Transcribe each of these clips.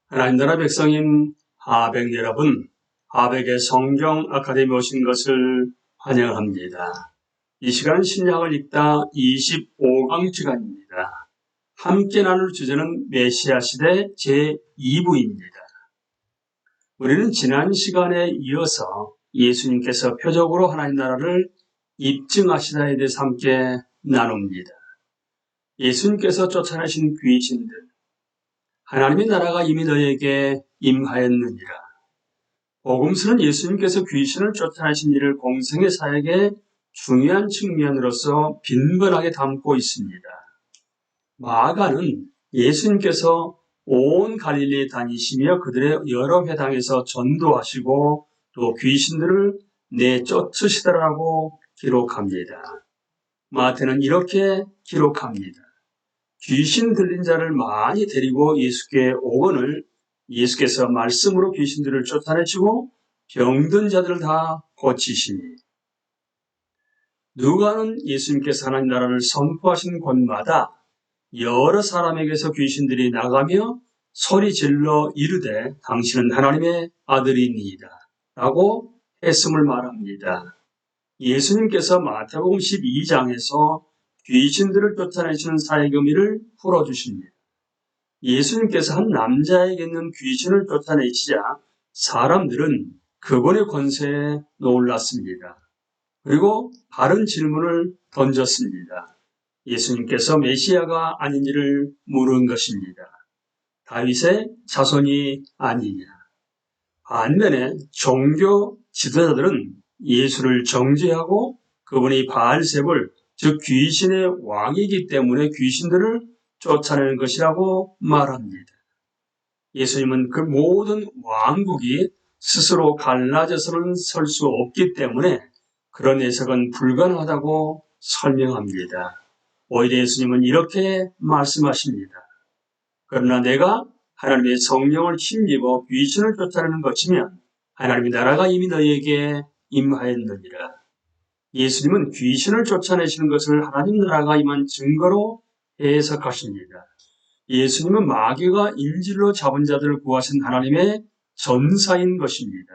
하나님 나라 백성인 하백 여러분, 하백의 성경 아카데미 오신 것을 환영합니다. 이 시간은 신약을 읽다 25강 시간입니다. 함께 나눌 주제는 메시아 시대 제2부입니다. 우리는 지난 시간에 이어서 예수님께서 표적으로 하나님 나라를 입증하시다에 대해서 함께 나눕니다. 예수님께서 쫓아내신 귀신들, 하나님의 나라가 이미 너희에게 임하였느니라. 복음서는 예수님께서 귀신을 쫓아내신 일을 공생의 사역의 중요한 측면으로서 빈번하게 담고 있습니다. 마가는 예수님께서 온 갈릴리에 다니시며 그들의 여러 회당에서 전도하시고 또 귀신들을 내쫓으시더라고 기록합니다. 마태는 이렇게 기록합니다. 귀신 들린 자를 많이 데리고 예수께 오거늘 예수께서 말씀으로 귀신들을 쫓아내시고 병든 자들을 다 고치시니. 누가는 예수님께서 하나님 나라를 선포하신 곳마다 여러 사람에게서 귀신들이 나가며 소리 질러 이르되 당신은 하나님의 아들이니이다 라고 했음을 말합니다. 예수님께서 마태복음 12장에서 귀신들을 쫓아내시는 사역의 의미를 풀어주십니다. 예수님께서 한 남자에게 있는 귀신을 쫓아내시자 사람들은 그분의 권세에 놀랐습니다. 그리고 다른 질문을 던졌습니다. 예수님께서 메시아가 아닌지를 물은 것입니다. 다윗의 자손이 아니냐. 반면에 종교 지도자들은 예수를 정죄하고 그분이 바알세불, 즉 귀신의 왕이기 때문에 귀신들을 쫓아내는 것이라고 말합니다. 예수님은 그 모든 왕국이 스스로 갈라져서는 설 수 없기 때문에 그런 해석은 불가능하다고 설명합니다. 오히려 예수님은 이렇게 말씀하십니다. 그러나 내가 하나님의 성령을 힘입어 귀신을 쫓아내는 것이면 하나님의 나라가 이미 너희에게 임하였느니라. 예수님은 귀신을 쫓아내시는 것을 하나님 나라가 임한 증거로 해석하십니다. 예수님은 마귀가 인질로 잡은 자들을 구하신 하나님의 전사인 것입니다.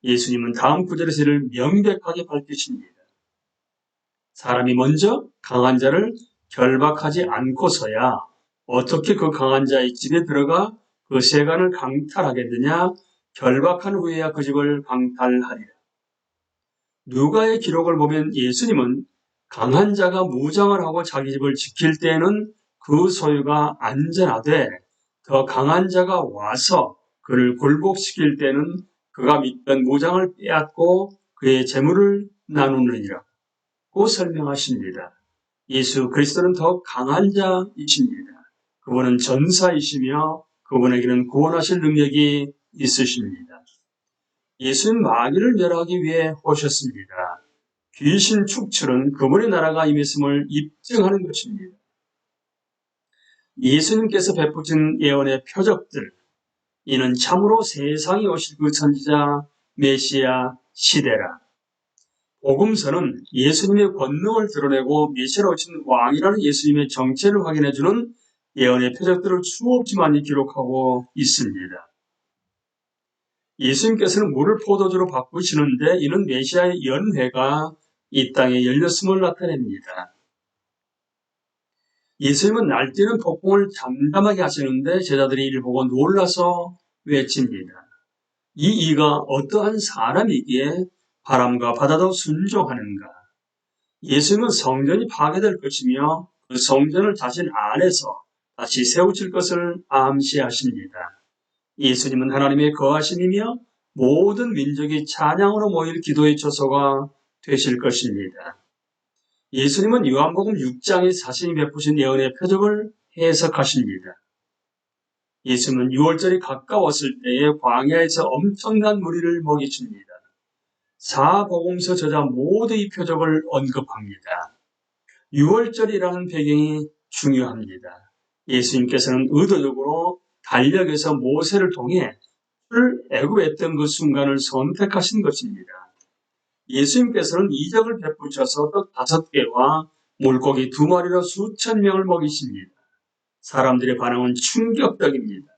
예수님은 다음 구절에서 이를 명백하게 밝히십니다. 사람이 먼저 강한 자를 결박하지 않고서야 어떻게 그 강한 자의 집에 들어가 그 세간을 강탈하겠느냐. 결박한 후에야 그 집을 강탈하리라. 누가의 기록을 보면 예수님은 강한 자가 무장을 하고 자기 집을 지킬 때에는 그 소유가 안전하되 더 강한 자가 와서 그를 굴복시킬 때는 그가 믿던 무장을 빼앗고 그의 재물을 나누느니라고 설명하십니다. 예수 그리스도는 더 강한 자이십니다. 그분은 전사이시며 그분에게는 구원하실 능력이 있으십니다. 예수는 마귀를 멸하기 위해 오셨습니다. 귀신 축출은 그분의 나라가 임했음을 입증하는 것입니다. 예수님께서 베푸신 예언의 표적들, 이는 참으로 세상에 오실 그 선지자 메시아 시대라. 복음서는 예수님의 권능을 드러내고 메시아로 오신 왕이라는 예수님의 정체를 확인해주는 예언의 표적들을 수없이 많이 기록하고 있습니다. 예수님께서는 물을 포도주로 바꾸시는데 이는 메시아의 연회가 이 땅에 열렸음을 나타냅니다. 예수님은 날뛰는 폭풍을 잠잠하게 하시는데 제자들이 이를 보고 놀라서 외칩니다. 이 이가 어떠한 사람이기에 바람과 바다도 순종하는가. 예수님은 성전이 파괴될 것이며 그 성전을 자신 안에서 다시 세우실 것을 암시하십니다. 예수님은 하나님의 거하심이며 모든 민족이 찬양으로 모일 기도의 처소가 되실 것입니다. 예수님은 요한복음 6장에 자신이 베푸신 예언의 표적을 해석하십니다. 예수님은 6월절이 가까웠을 때에 광야에서 엄청난 무리를 먹이십니다. 사복음서 저자 모두 이 표적을 언급합니다. 6월절이라는 배경이 중요합니다. 예수님께서는 의도적으로 달력에서 모세를 통해 출애굽했던 그 순간을 선택하신 것입니다. 예수님께서는 이적을 베푸셔서 떡 5개와 물고기 2마리로 수천 명을 먹이십니다. 사람들의 반응은 충격적입니다.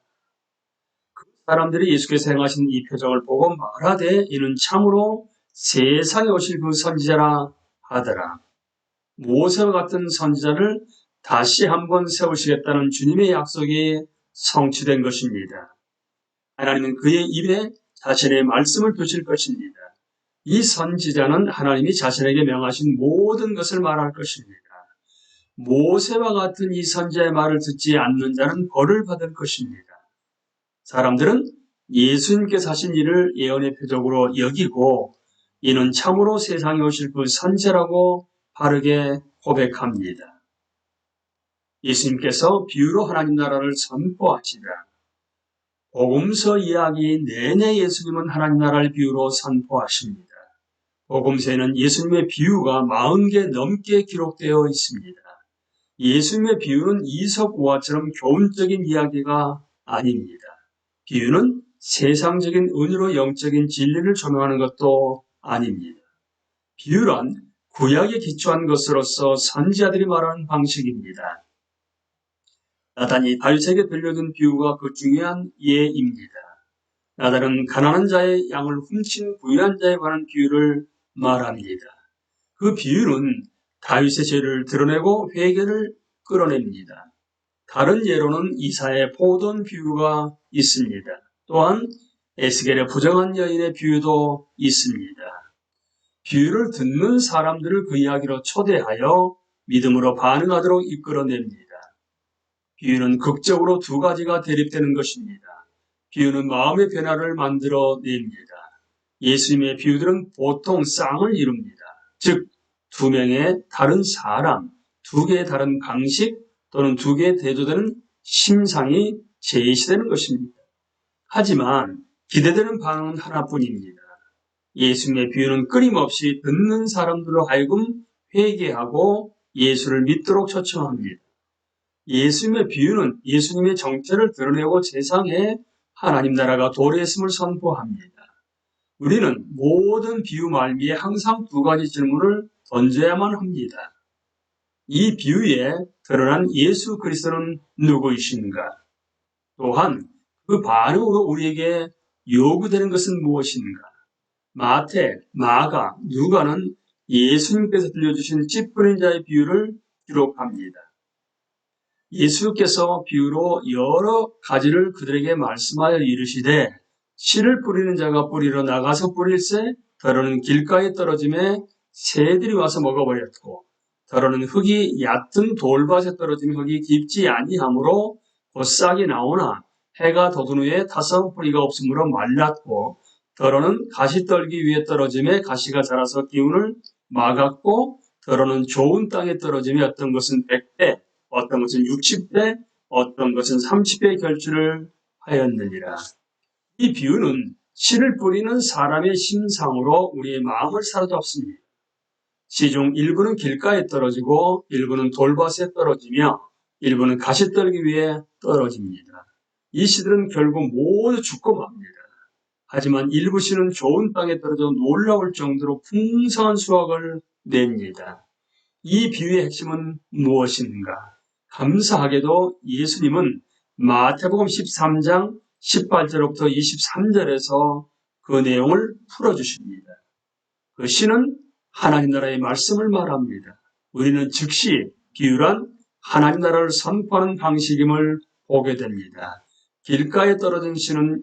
사람들이 예수께서 행하신 이 표적을 보고 말하되 이는 참으로 세상에 오실 그 선지자라 하더라. 모세와 같은 선지자를 다시 한번 세우시겠다는 주님의 약속이 성취된 것입니다. 하나님은 그의 입에 자신의 말씀을 두실 것입니다. 이 선지자는 하나님이 자신에게 명하신 모든 것을 말할 것입니다. 모세와 같은 이 선지자의 말을 듣지 않는 자는 벌을 받을 것입니다. 사람들은 예수님께서 하신 일을 예언의 표적으로 여기고 이는 참으로 세상에 오실 그 선지자라고 바르게 고백합니다. 예수님께서 비유로 하나님 나라를 선포하시라. 복음서 이야기 내내 예수님은 하나님 나라를 비유로 선포하십니다. 복음서에는 예수님의 비유가 40개 넘게 기록되어 있습니다. 예수님의 비유는 이석우화처럼 교훈적인 이야기가 아닙니다. 비유는 세상적인 은유로 영적인 진리를 조명하는 것도 아닙니다. 비유란 구약에 기초한 것으로서 선지자들이 말하는 방식입니다. 나단이 다윗에게 들려준 비유가 그 중요한 예입니다. 나단은 가난한 자의 양을 훔친 부유한 자에 관한 비유를 말합니다. 그 비유는 다윗의 죄를 드러내고 회개를 끌어냅니다. 다른 예로는 이사야의 포도원 비유가 있습니다. 또한 에스겔의 부정한 여인의 비유도 있습니다. 비유를 듣는 사람들을 그 이야기로 초대하여 믿음으로 반응하도록 이끌어냅니다. 비유는 극적으로 두 가지가 대립되는 것입니다. 비유는 마음의 변화를 만들어냅니다. 예수님의 비유들은 보통 쌍을 이룹니다. 즉, 두 명의 다른 사람, 두 개의 다른 방식 또는 두 개의 대조되는 심상이 제시되는 것입니다. 하지만 기대되는 반응은 하나뿐입니다. 예수님의 비유는 끊임없이 듣는 사람들로 하여금 회개하고 예수를 믿도록 초청합니다. 예수님의 비유는 예수님의 정체를 드러내고 세상에 하나님 나라가 도래했음을 선포합니다. 우리는 모든 비유 말미에 항상 두 가지 질문을 던져야만 합니다. 이 비유에 드러난 예수 그리스도는 누구이신가? 또한 그 반응으로 우리에게 요구되는 것은 무엇인가? 마태, 마가, 누가는 예수님께서 들려주신 씨 뿌린 자의 비유를 기록합니다. 예수께서 비유로 여러 가지를 그들에게 말씀하여 이르시되 씨를 뿌리는 자가 뿌리러 나가서 뿌릴새 더러는 길가에 떨어짐에 새들이 와서 먹어버렸고 더러는 흙이 얕은 돌밭에 떨어진 흙이 깊지 아니하므로 곧 싹이 나오나 해가 돋은 후에 타서 뿌리가 없으므로 말랐고 더러는 가시떨기 위에 떨어짐에 가시가 자라서 기운을 막았고 더러는 좋은 땅에 떨어짐에 어떤 것은 100배 어떤 것은 60배, 어떤 것은 30배 결주를 하였느니라. 이 비유는 씨를 뿌리는 사람의 심상으로 우리의 마음을 사로잡습니다. 씨 중 일부는 길가에 떨어지고 일부는 돌밭에 떨어지며 일부는 가시떨기 위에 떨어집니다. 이 씨들은 결국 모두 죽고 맙니다. 하지만 일부 씨는 좋은 땅에 떨어져 놀라울 정도로 풍성한 수확을 냅니다. 이 비유의 핵심은 무엇인가? 감사하게도 예수님은 마태복음 13장 18절부터 23절에서 그 내용을 풀어주십니다. 그 시는 하나님 나라의 말씀을 말합니다. 우리는 즉시 비유란 하나님 나라를 선포하는 방식임을 보게 됩니다. 길가에 떨어진 씨는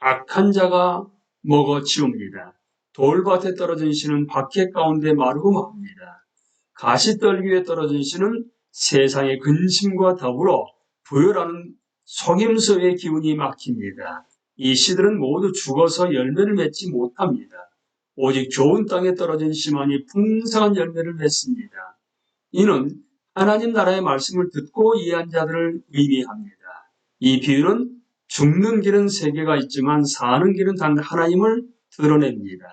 악한 자가 먹어치웁니다. 돌밭에 떨어진 씨는 박해 가운데 마르고 맙니다. 가시떨기 위에 떨어진 씨는 세상의 근심과 더불어 부여라는 속임수의 기운이 막힙니다. 이 씨들은 모두 죽어서 열매를 맺지 못합니다. 오직 좋은 땅에 떨어진 씨만이 풍성한 열매를 맺습니다. 이는 하나님 나라의 말씀을 듣고 이해한 자들을 의미합니다. 이 비유는 죽는 길은 세 개가 있지만 사는 길은 단 하나임을 드러냅니다.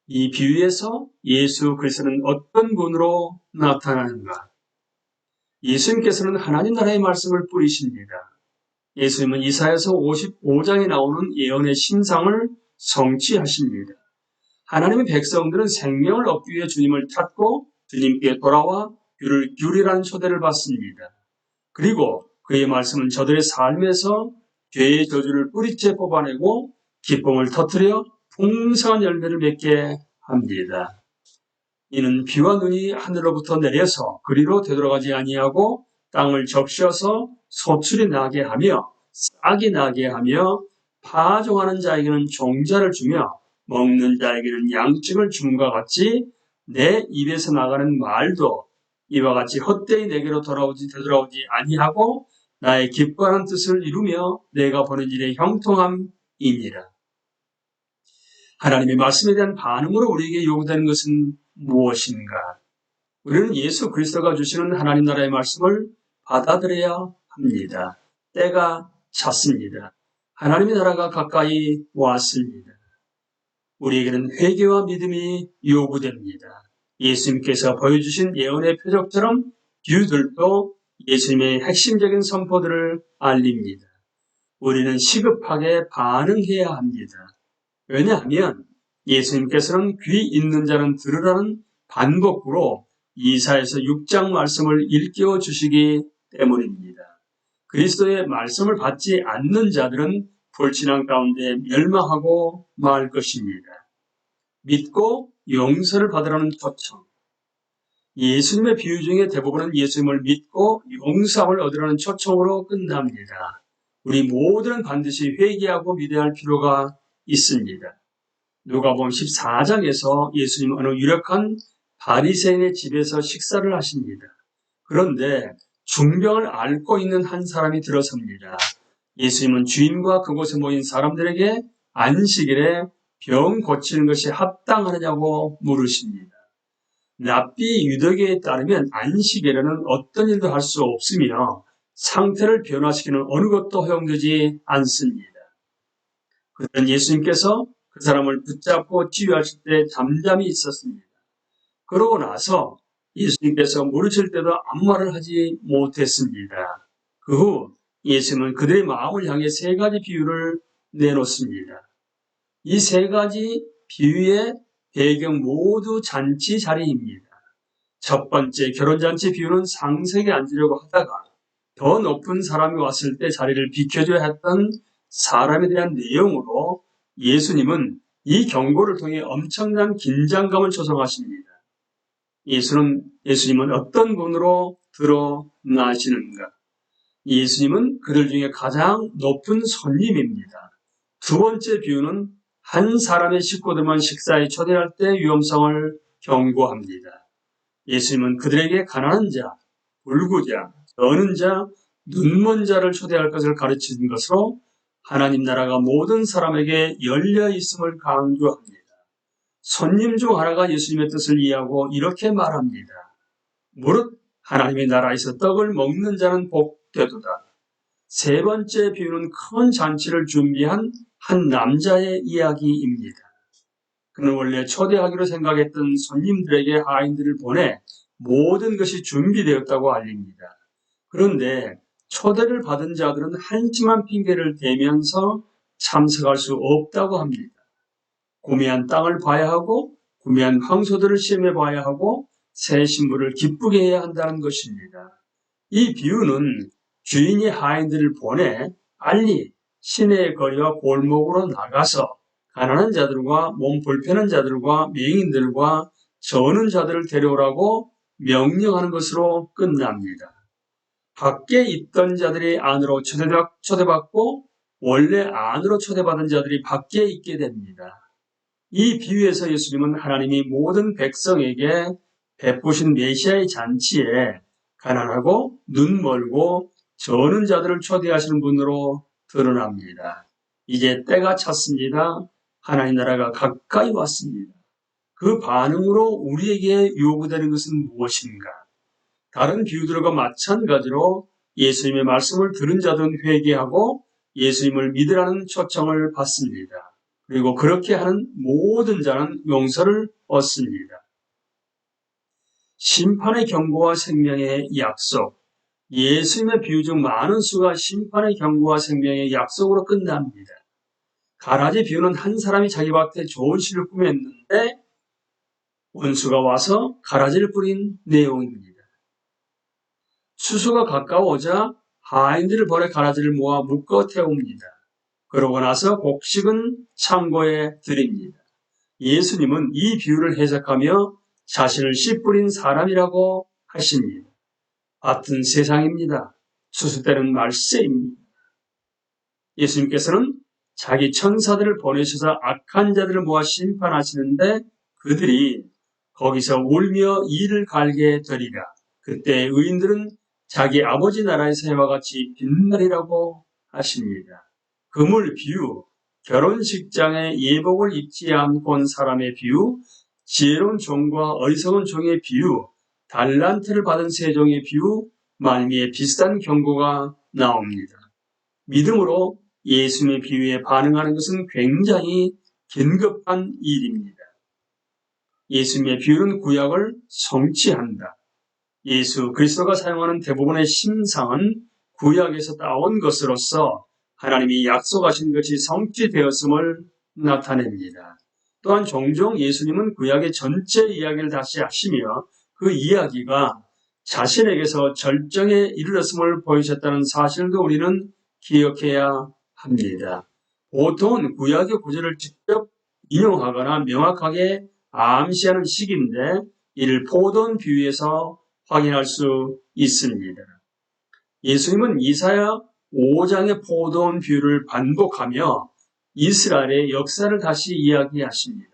이 비유에서 예수 그리스도는 어떤 분으로 나타나는가? 예수님께서는 하나님 나라의 말씀을 뿌리십니다. 예수님은 이사야서 55장에 나오는 예언의 심상을 성취하십니다. 하나님의 백성들은 생명을 얻기 위해 주님을 찾고 주님께 돌아와 귀를 기울이라는 초대를 받습니다. 그리고 그의 말씀은 저들의 삶에서 죄의 저주를 뿌리째 뽑아내고 기쁨을 터뜨려 풍성한 열매를 맺게 합니다. 이는 비와 눈이 하늘로부터 내려서 그리로 되돌아가지 아니하고 땅을 적셔서 소출이 나게 하며 싹이 나게 하며 파종하는 자에게는 종자를 주며 먹는 자에게는 양식을 줌과 같이 내 입에서 나가는 말도 이와 같이 헛되이 내게로 되돌아오지 아니하고 나의 기뻐하는 뜻을 이루며 내가 보는 일의 형통함이니라. 하나님의 말씀에 대한 반응으로 우리에게 요구되는 것은 무엇인가? 우리는 예수 그리스도가 주시는 하나님 나라의 말씀을 받아들여야 합니다. 때가 찼습니다. 하나님의 나라가 가까이 왔습니다. 우리에게는 회개와 믿음이 요구됩니다. 예수님께서 보여주신 예언의 표적처럼 뷰들도 예수님의 핵심적인 선포들을 알립니다. 우리는 시급하게 반응해야 합니다. 왜냐하면 예수님께서는 귀 있는 자는 들으라는 반복구로 이사야서 6장 말씀을 일깨워 주시기 때문입니다. 그리스도의 말씀을 받지 않는 자들은 불신앙 가운데 멸망하고 말 것입니다. 믿고 용서를 받으라는 초청. 예수님의 비유 중에 대부분은 예수님을 믿고 용서함을 얻으라는 초청으로 끝납니다. 우리 모두는 반드시 회개하고 믿어야 할 필요가 있습니다. 누가복음 14장에서 예수님은 어느 유력한 바리새인의 집에서 식사를 하십니다. 그런데 중병을 앓고 있는 한 사람이 들어섭니다. 예수님은 주인과 그곳에 모인 사람들에게 안식일에 병 고치는 것이 합당하느냐고 물으십니다. 랍비 유대교에 따르면 안식일에는 어떤 일도 할 수 없으며 상태를 변화시키는 어느 것도 허용되지 않습니다. 그들은 예수님께서 그 사람을 붙잡고 치유하실 때 잠잠히 있었습니다. 그러고 나서 예수님께서 물으실 때도 아무 말을 하지 못했습니다. 그 후 예수님은 그들의 마음을 향해 세 가지 비유를 내놓습니다. 이 세 가지 비유의 배경 모두 잔치 자리입니다. 첫 번째 결혼잔치 비유는 상석에 앉으려고 하다가 더 높은 사람이 왔을 때 자리를 비켜줘야 했던 사람에 대한 내용으로 예수님은 이 경고를 통해 엄청난 긴장감을 조성하십니다. 예수님은 어떤 분으로 드러나시는가? 예수님은 그들 중에 가장 높은 손님입니다. 두 번째 비유는 한 사람의 식구들만 식사에 초대할 때 위험성을 경고합니다. 예수님은 그들에게 가난한 자, 불구자, 어는 자, 눈먼 자를 초대할 것을 가르치는 것으로 하나님 나라가 모든 사람에게 열려 있음을 강조합니다. 손님 중 하나가 예수님의 뜻을 이해하고 이렇게 말합니다. 무릇 하나님의 나라에서 떡을 먹는 자는 복되도다. 세 번째 비유는 큰 잔치를 준비한 한 남자의 이야기입니다. 그는 원래 초대하기로 생각했던 손님들에게 하인들을 보내 모든 것이 준비되었다고 알립니다. 그런데 초대를 받은 자들은 한심한 핑계를 대면서 참석할 수 없다고 합니다. 구매한 땅을 봐야 하고 구매한 황소들을 시험해 봐야 하고 새 신부를 기쁘게 해야 한다는 것입니다. 이 비유는 주인이 하인들을 보내 빨리 시내의 거리와 골목으로 나가서 가난한 자들과 몸 불편한 자들과 맹인들과 저는 자들을 데려오라고 명령하는 것으로 끝납니다. 밖에 있던 자들이 안으로 초대받고 원래 안으로 초대받은 자들이 밖에 있게 됩니다. 이 비유에서 예수님은 하나님이 모든 백성에게 베푸신 메시아의 잔치에 가난하고 눈멀고 저는 자들을 초대하시는 분으로 드러납니다. 이제 때가 찼습니다. 하나님 나라가 가까이 왔습니다. 그 반응으로 우리에게 요구되는 것은 무엇인가? 다른 비유들과 마찬가지로 예수님의 말씀을 들은 자들은 회개하고 예수님을 믿으라는 초청을 받습니다. 그리고 그렇게 하는 모든 자는 용서를 얻습니다. 심판의 경고와 생명의 약속. 예수님의 비유 중 많은 수가 심판의 경고와 생명의 약속으로 끝납니다. 가라지 비유는 한 사람이 자기 밭에 좋은 씨를 꾸몄는데 원수가 와서 가라지를 뿌린 내용입니다. 추수가 가까워오자 하인들을 보내 가라지를 모아 묶어 태웁니다. 그러고 나서 곡식은 창고에 드립니다. 예수님은 이 비유를 해석하며 자신을 씨 뿌린 사람이라고 하십니다. 같은 세상입니다. 추수 때는 말세입니다. 예수님께서는 자기 천사들을 보내셔서 악한 자들을 모아 심판하시는데 그들이 거기서 울며 이를 갈게 되리라. 그때 의인들은 자기 아버지 나라에서 해와 같이 빛나리라고 하십니다. 그물 비유, 결혼식장에 예복을 입지 않고 온 사람의 비유, 지혜로운 종과 어리석은 종의 비유, 달란트를 받은 세종의 비유, 말미에 비슷한 경고가 나옵니다. 믿음으로 예수님의 비유에 반응하는 것은 굉장히 긴급한 일입니다. 예수님의 비유는 구약을 성취한다. 예수 그리스도가 사용하는 대부분의 신상은 구약에서 따온 것으로서 하나님이 약속하신 것이 성취되었음을 나타냅니다. 또한 종종 예수님은 구약의 전체 이야기를 다시 하시며 그 이야기가 자신에게서 절정에 이르렀음을 보이셨다는 사실도 우리는 기억해야 합니다. 보통은 구약의 구절을 직접 인용하거나 명확하게 암시하는 시기인데 이를 포도원 비유에서 확인할 수 있습니다. 예수님은 이사야 5장의 포도원 비유를 반복하며 이스라엘의 역사를 다시 이야기하십니다.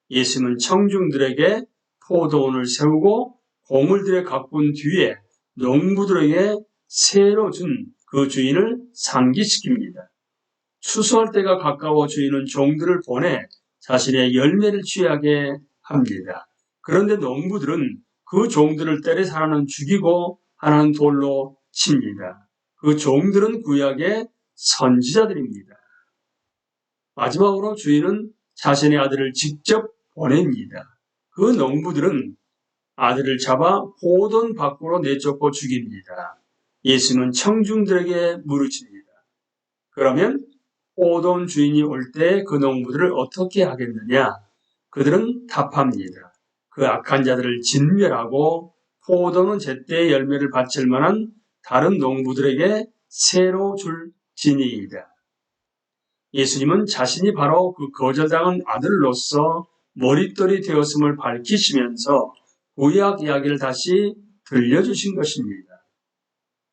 예수님은 청중들에게 포도원을 세우고 고물들의 가꾼 뒤에 농부들에게 새로 준 그 주인을 상기시킵니다. 추수할 때가 가까워 주인은 종들을 보내 자신의 열매를 취하게 합니다. 그런데 농부들은 그 종들을 때려서 하나는 죽이고 하나는 돌로 칩니다. 그 종들은 구약의 선지자들입니다. 마지막으로 주인은 자신의 아들을 직접 보냅니다. 그 농부들은 아들을 잡아 포도원 밖으로 내쫓고 죽입니다. 예수님은 청중들에게 물으십니다. 그러면 포도원 주인이 올 때 그 농부들을 어떻게 하겠느냐? 그들은 답합니다. 그 악한 자들을 진멸하고 포도는 제때의 열매를 바칠 만한 다른 농부들에게 새로 줄 지니이다. 예수님은 자신이 바로 그 거절당한 아들로서 머릿돌이 되었음을 밝히시면서 구약 이야기를 다시 들려주신 것입니다.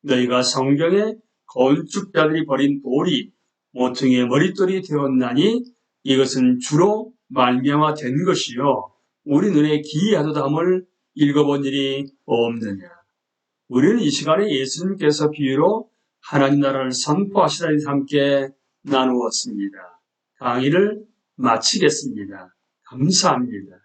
너희가 성경에 건축자들이 버린 돌이 모퉁이의 머릿돌이 되었나니 이것은 주로 말미암아 된 것이요 우리 눈에 기이하도담을 읽어본 일이 없느냐. 우리는 이 시간에 예수님께서 비유로 하나님 나라를 선포하시다니 함께 나누었습니다. 강의를 마치겠습니다. 감사합니다.